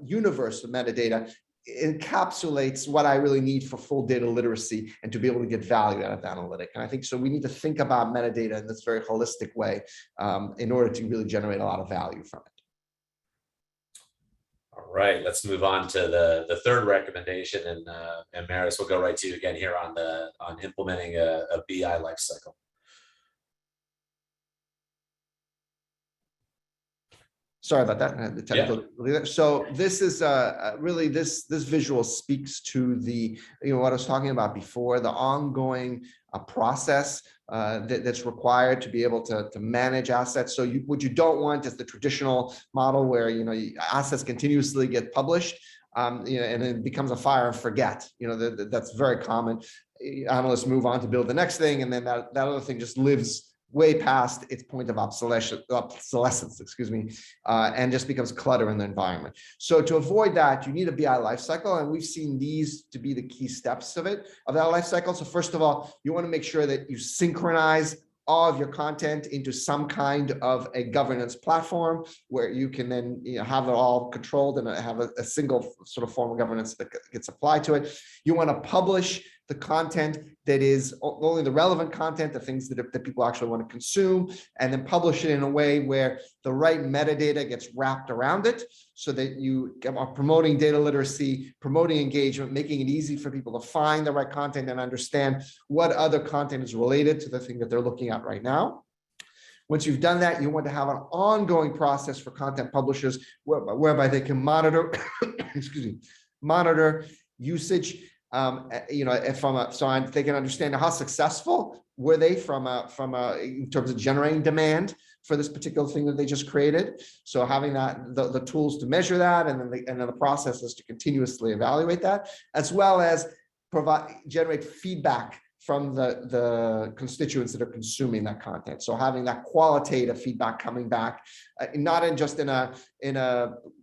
universe of metadata encapsulates what I really need for full data literacy and to be able to get value out of the analytic. And I think so we need to think about metadata in this very holistic way in order to really generate a lot of value from it. All right, let's move on to the third recommendation, and Marius, we'll go right to you again here on implementing a BI lifecycle. Sorry about that. The technical. So this is really this visual speaks to the what I was talking about before, the ongoing process that's required to be able to manage assets. So what you don't want is the traditional model where assets continuously get published, and it becomes a fire and forget. That's very common. Analysts move on to build the next thing, and then that other thing just lives way past its point of obsolescence, and just becomes clutter in the environment. So to avoid that, you need a BI lifecycle, and we've seen these to be the key steps of that lifecycle. So first of all, you want to make sure that you synchronize all of your content into some kind of a governance platform where you can then have it all controlled and have a single sort of form of governance that gets applied to it. You want to publish the content that is only the relevant content, the things that people actually want to consume, and then publish it in a way where the right metadata gets wrapped around it so that you are promoting data literacy, promoting engagement, making it easy for people to find the right content and understand what other content is related to the thing that they're looking at right now. Once you've done that, you want to have an ongoing process for content publishers whereby they can monitor, monitor usage. So they can understand how successful were they in terms of generating demand for this particular thing that they just created. So having the tools to measure that, and then the processes to continuously evaluate that, as well as generate feedback from the constituents that are consuming that content. So having that qualitative feedback coming back, not just in a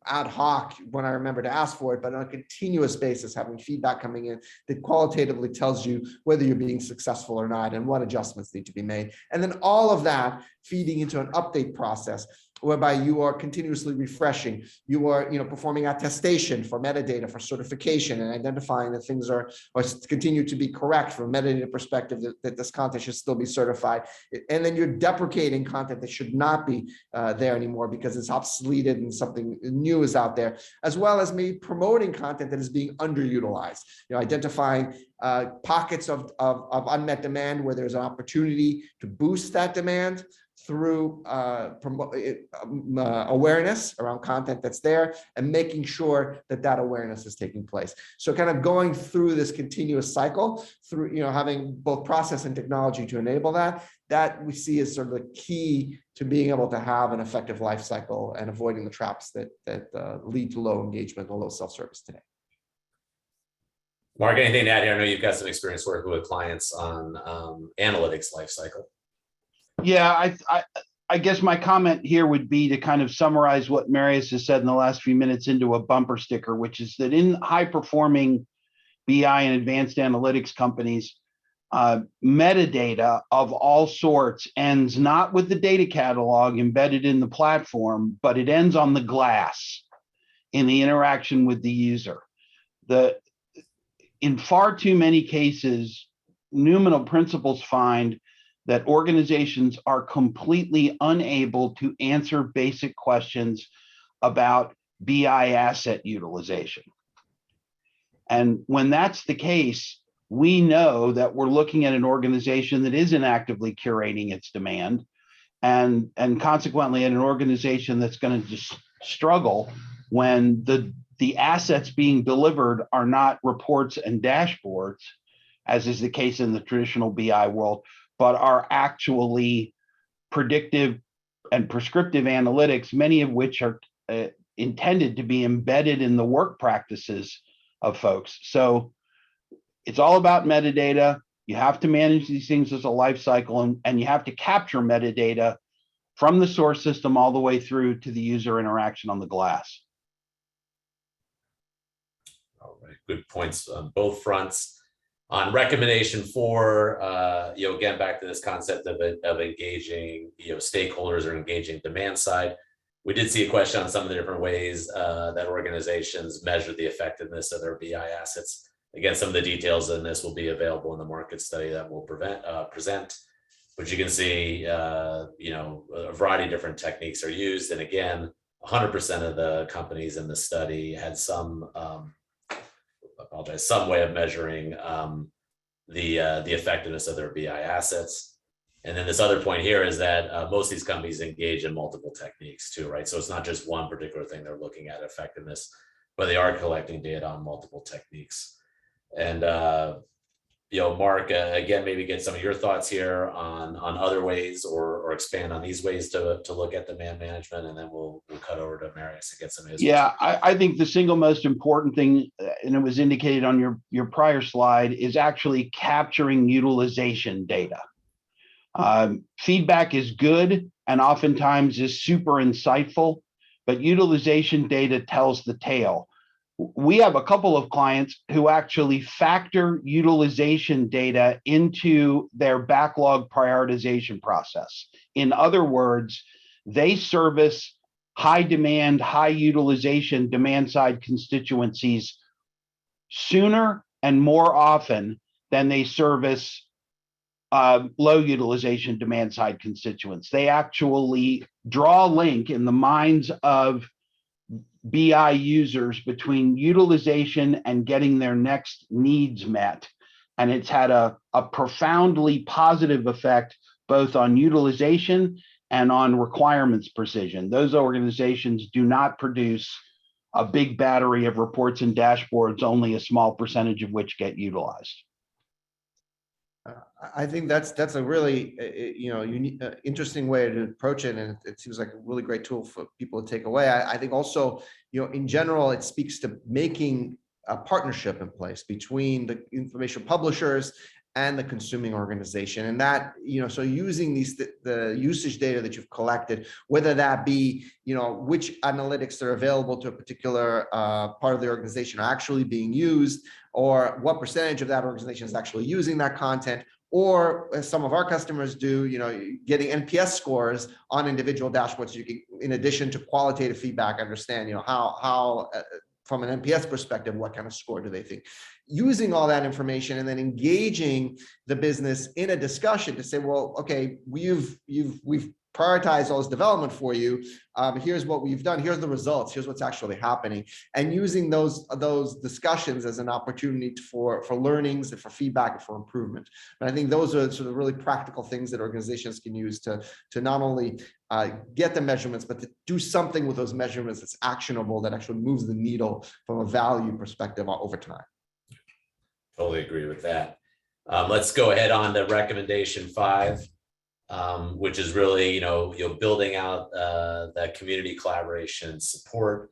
ad hoc when I remember to ask for it, but on a continuous basis, having feedback coming in that qualitatively tells you whether you're being successful or not and what adjustments need to be made. And then all of that feeding into an update process whereby you are continuously refreshing, you are performing attestation for metadata, for certification, and identifying that things are continue to be correct from a metadata perspective, that this content should still be certified. And then you're deprecating content that should not be there anymore because it's obsoleted and something new is out there, as well as maybe promoting content that is being underutilized, identifying pockets of unmet demand where there's an opportunity to boost that demand through awareness around content that's there, and making sure that awareness is taking place. So kind of going through this continuous cycle through, having both process and technology to enable that we see as sort of the key to being able to have an effective life cycle and avoiding the traps that lead to low engagement or low self-service today. Mark, anything to add here? I know you've got some experience working with clients on analytics lifecycle. Yeah, I guess my comment here would be to kind of summarize what Marius has said in the last few minutes into a bumper sticker, which is that in high-performing BI and advanced analytics companies, metadata of all sorts ends not with the data catalog embedded in the platform, but it ends on the glass in the interaction with the user. In far too many cases, Noumenal principles find that organizations are completely unable to answer basic questions about BI asset utilization. And when that's the case, we know that we're looking at an organization that isn't actively curating its demand, and consequently at an organization that's going to just struggle when the assets being delivered are not reports and dashboards, as is the case in the traditional BI world, but are actually predictive and prescriptive analytics, many of which are intended to be embedded in the work practices of folks. So it's all about metadata. You have to manage these things as a life cycle, and you have to capture metadata from the source system all the way through to the user interaction on the glass. All right, good points on both fronts. On recommendation 4, again, back to this concept of engaging, stakeholders or engaging demand side. We did see a question on some of the different ways that organizations measure the effectiveness of their BI assets. Again, some of the details in this will be available in the market study that we'll present. But you can see, a variety of different techniques are used. And again, 100% of the companies in the study had some, some way of measuring the effectiveness of their BI assets. And then this other point here is that most of these companies engage in multiple techniques too, right? So it's not just one particular thing they're looking at effectiveness, but they are collecting data on multiple techniques. And Mark, again, maybe get some of your thoughts here on other ways or expand on these ways to look at demand management, and then we'll cut over to Marius to get some of his. Yeah, I think the single most important thing, and it was indicated on your prior slide, is actually capturing utilization data. Feedback is good and oftentimes is super insightful, but utilization data tells the tale. We have a couple of clients who actually factor utilization data into their backlog prioritization process. In other words, they service high demand, high utilization demand side constituencies sooner and more often than they service low utilization demand side constituents. They actually draw a link in the minds of BI users between utilization and getting their next needs met. And it's had a profoundly positive effect both on utilization and on requirements precision. Those organizations do not produce a big battery of reports and dashboards, only a small percentage of which get utilized. I think that's a really unique, interesting way to approach it, and it seems like a really great tool for people to take away. I think also, in general, it speaks to making a partnership in place between the information publishers and the consuming organization, and that so using the usage data that you've collected, whether that be which analytics are available to a particular part of the organization are actually being used, or what percentage of that organization is actually using that content, or as some of our customers do, getting NPS scores on individual dashboards. You can, in addition to qualitative feedback, understand how from an NPS perspective, what kind of score do they think? Using all that information and then engaging the business in a discussion to say, well, okay, we've prioritized all this development for you. Here's what we've done. Here's the results. Here's what's actually happening. And using those discussions as an opportunity for learnings and for feedback and for improvement. And I think those are sort of really practical things that organizations can use to not only get the measurements, but to do something with those measurements that's actionable, that actually moves the needle from a value perspective over time. Totally agree with that. Let's go ahead on to recommendation 5. Which is really, building out that community collaboration and support.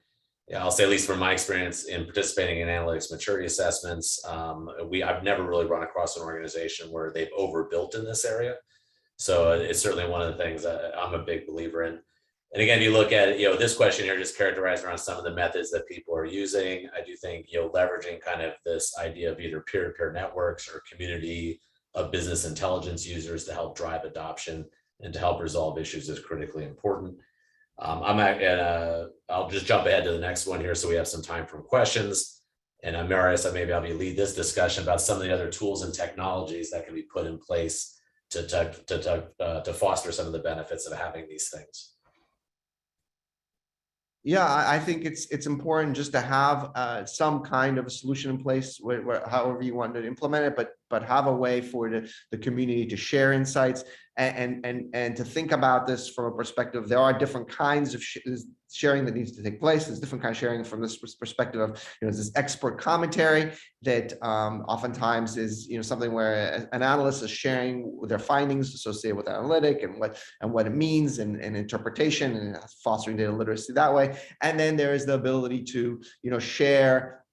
I'll say, at least from my experience in participating in analytics maturity assessments, I've never really run across an organization where they've overbuilt in this area. So it's certainly one of the things that I'm a big believer in. And again, if you look at it, this question here just characterized around some of the methods that people are using. I do think, leveraging kind of this idea of either peer-to-peer networks or community of business intelligence users to help drive adoption and to help resolve issues is critically important. I'll just jump ahead to the next one here so we have some time for questions. And Marius, maybe I'll lead this discussion about some of the other tools and technologies that can be put in place to foster some of the benefits of having these things. Yeah, I think it's important just to have some kind of a solution in place, where however you want to implement it, but have a way for the community to share insights and to think about this from a perspective. There are different kinds of sharing that needs to take place. There's different kinds of sharing from this perspective of this expert commentary that oftentimes is something where an analyst is sharing their findings associated with analytic and what it means and interpretation and fostering data literacy that way. And then there is the ability to share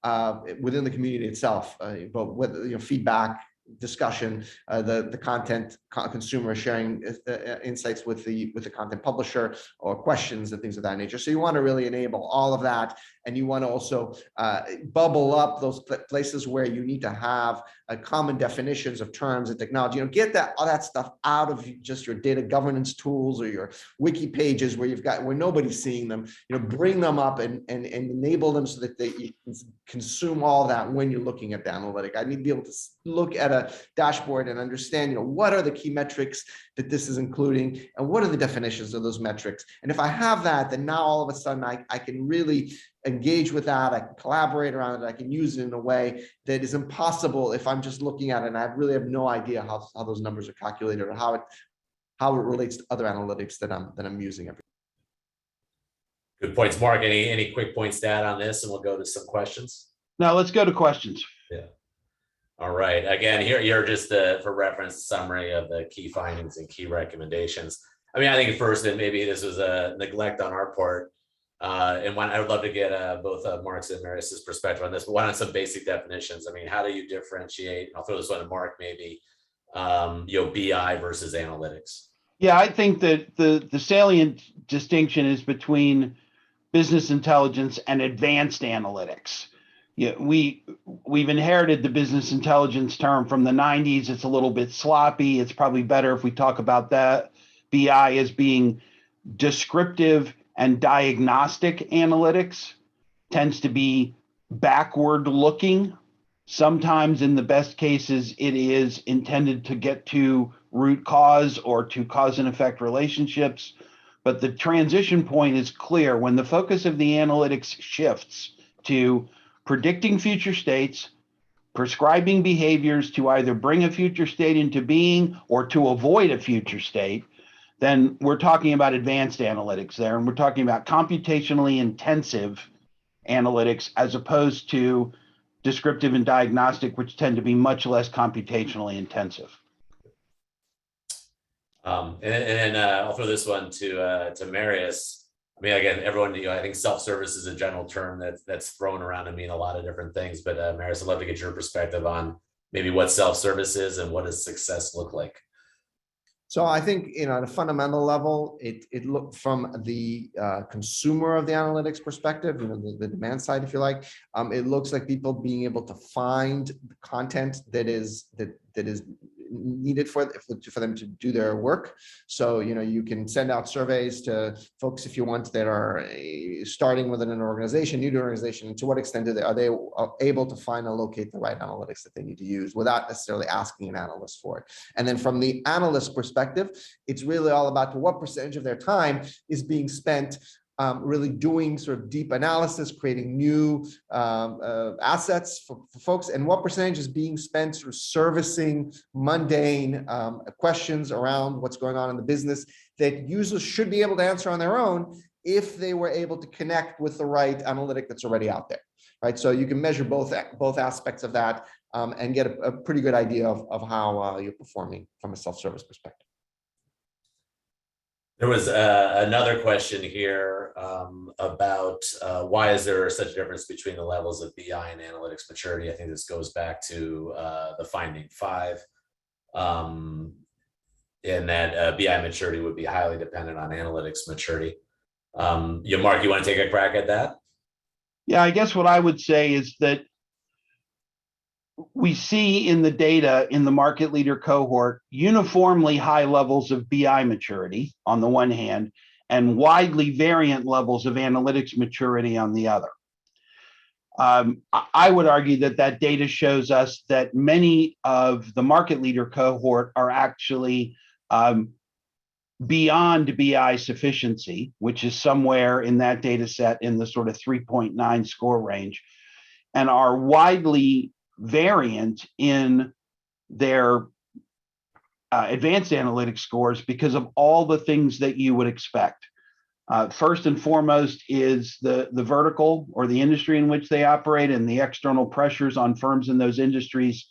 within the community itself, but with feedback, discussion, the content consumer sharing insights with the content publisher or questions and things of that nature. So you want to really enable all of that, and you want to also bubble up those places where you need to have common definitions of terms and technology. Get all that stuff out of just your data governance tools or your wiki pages where where nobody's seeing them. Bring them up and enable them so that you can consume all that when you're looking at the analytic. I need to be able to look at a dashboard and understand, what are the key metrics that this is including, and what are the definitions of those metrics. And if I have that, then now all of a sudden I can really engage with that. I can collaborate around it. I can use it in a way that is impossible if I'm just looking at it and I really have no idea how those numbers are calculated or how it relates to other analytics that I'm using every. Good points, Mark. Any quick points to add on this, and we'll go to some questions. Now let's go to questions. Yeah. All right. Again, here just for reference summary of the key findings and key recommendations. I think first, and maybe this was a neglect on our part, and I would love to get both Mark's and Marius's perspective on this, but why not some basic definitions? How do you differentiate? I'll throw this one to Mark, maybe, BI versus analytics. Yeah, I think that the salient distinction is between business intelligence and advanced analytics. Yeah, we've inherited the business intelligence term from the 90s. It's a little bit sloppy. It's probably better if we talk about that BI as being descriptive and diagnostic analytics. Tends to be backward looking. Sometimes in the best cases, it is intended to get to root cause or to cause and effect relationships. But the transition point is clear when the focus of the analytics shifts to predicting future states, prescribing behaviors to either bring a future state into being or to avoid a future state, then we're talking about advanced analytics there. And we're talking about computationally intensive analytics as opposed to descriptive and diagnostic, which tend to be much less computationally intensive. And then I'll throw this one to Marius. Again, everyone, I think self-service is a general term that's thrown around to mean a lot of different things. But Marius, I'd love to get your perspective on maybe what self-service is and what does success look like. So I think, at a fundamental level, it looked from the consumer of the analytics perspective, the demand side, if you like. It looks like people being able to find the content that is needed for them to do their work. So, you can send out surveys to folks if you want that are starting within an organization, new to an organization, and to what extent are they able to find and locate the right analytics that they need to use without necessarily asking an analyst for it. And then from the analyst perspective, it's really all about what percentage of their time is being spent really doing sort of deep analysis, creating new assets for folks, and what percentage is being spent sort of servicing mundane questions around what's going on in the business that users should be able to answer on their own if they were able to connect with the right analytic that's already out there, right? So you can measure both aspects of that and get a pretty good idea of how you're performing from a self-service perspective. There was another question here about why is there such a difference between the levels of BI and analytics maturity. I think this goes back to the finding 5, in that BI maturity would be highly dependent on analytics maturity. Mark, you want to take a crack at that? Yeah, I guess what I would say is that we see in the data in the market leader cohort uniformly high levels of BI maturity on the one hand, and widely variant levels of analytics maturity on the other. I would argue that data shows us that many of the market leader cohort are actually beyond BI sufficiency, which is somewhere in that data set in the sort of 3.9 score range, and are widely variant in their advanced analytics scores because of all the things that you would expect. First and foremost is the vertical or the industry in which they operate and the external pressures on firms in those industries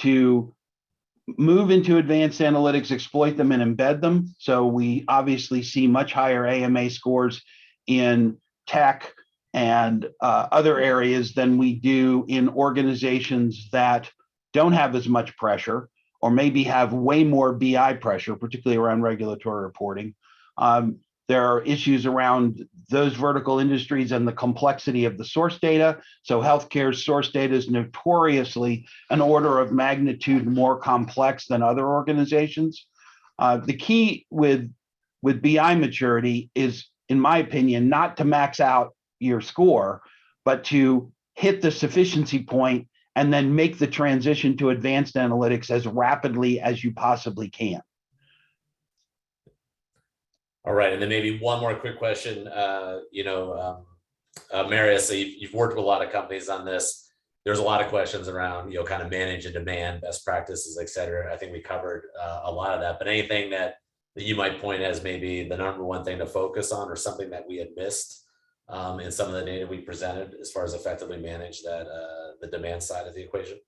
to move into advanced analytics, exploit them, and embed them. So we obviously see much higher AMA scores in tech and other areas than we do in organizations that don't have as much pressure or maybe have way more BI pressure, particularly around regulatory reporting. There are issues around those vertical industries and the complexity of the source data. So healthcare source data is notoriously an order of magnitude more complex than other organizations. The key with BI maturity is, in my opinion, not to max out your score, but to hit the sufficiency point and then make the transition to advanced analytics as rapidly as you possibly can. All right, and then maybe one more quick question. Marius, so you've worked with a lot of companies on this. There's a lot of questions around, kind of manage and demand, best practices, et cetera. I think we covered a lot of that, but anything that you might point as maybe the #1 thing to focus on, or something that we had missed in some of the data we presented as far as effectively manage that, the demand side of the equation?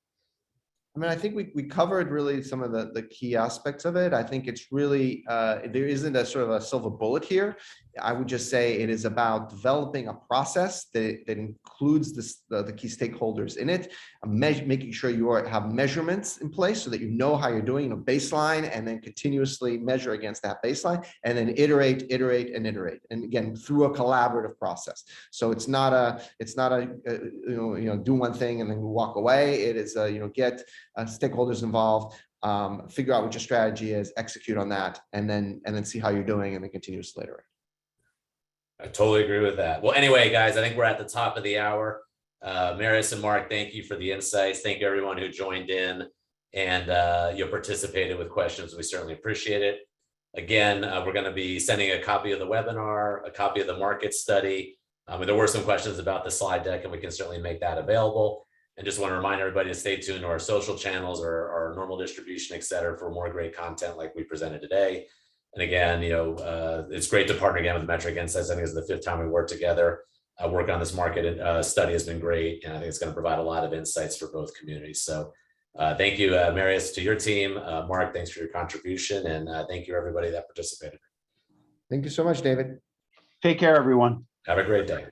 I mean, I think we covered really some of the key aspects of it. I think it's really, there isn't a sort of a silver bullet here. I would just say it is about developing a process that includes the key stakeholders in it, making sure you have measurements in place so that you know how you're doing, a baseline, and then continuously measure against that baseline, and then iterate, and iterate. And again, through a collaborative process. So it's not a do one thing and then walk away. It is get stakeholders involved, figure out what your strategy is, execute on that, and then see how you're doing, and then continuously iterate. I totally agree with that. Well, anyway, guys, I think we're at the top of the hour. Marius and Marc, thank you for the insights. Thank you everyone who joined in and you participated with questions. We certainly appreciate it. Again, we're going to be sending a copy of the webinar, a copy of the market study. There were some questions about the slide deck, and we can certainly make that available. And just want to remind everybody to stay tuned to our social channels or our normal distribution, et cetera, for more great content like we presented today. And again, it's great to partner again with Metric Insights. I think it's the 5th time we worked together. Work on this market study has been great, and I think it's going to provide a lot of insights for both communities. So thank you, Marius, to your team. Marc, thanks for your contribution, and thank you everybody that participated. Thank you so much, David. Take care, everyone. Have a great day.